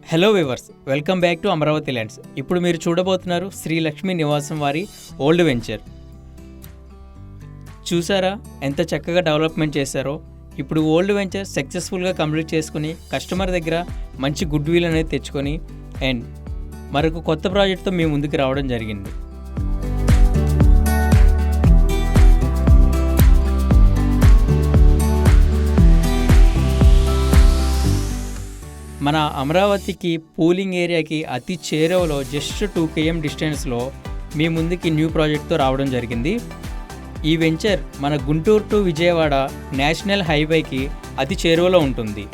Hello viewers, welcome back to Amaravati lands. ఇప్పుడు మీరు చూడబోతున్నారు శ్రీ లక్ష్మీ నివాసం వారి ఓల్డ్ వెంచర్. చూసారా ఎంత చక్కగా డెవలప్మెంట్ చేశారో. ఇప్పుడు ఓల్డ్ వెంచర్ సక్సెస్ఫుల్గా కంప్లీట్ చేసుకుని కస్టమర్ దగ్గర మంచి గుడ్ విల్ అనేది తెచ్చుకొని అండ్ మరొక కొత్త ప్రాజెక్ట్తో మీ ముందుకు రావడం జరిగింది. మన అమరావతికి పూలింగ్ ఏరియాకి అతి చేరువలో జస్ట్ 2 km డిస్టెన్స్లో మీ ముందుకి న్యూ ప్రాజెక్ట్తో రావడం జరిగింది. ఈ వెంచర్ మన గుంటూరు టు విజయవాడ నేషనల్ హైవేకి అతి చేరువలో ఉంటుంది.